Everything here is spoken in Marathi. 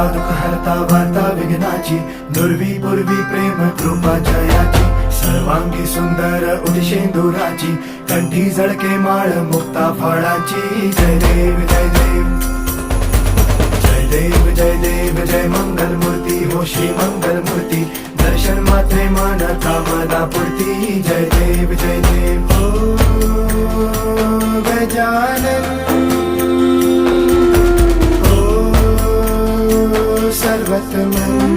हरता दुःख हरता वार्ता विघ्नाची, दुर्वी पूर्वी प्रेम कृपा जयाची, सर्वांगी सुंदर उदिशेंदुराची, कंठी झळके माळ मुक्ता फळाची. जय देव जय देव जय देव जय देव जय मंगल मूर्ती हो श्री मंगल मूर्ती, दर्शन मात्रे मन कामना पूर्ती. जय देव जय देव हो गजानन हो सर्वतमन.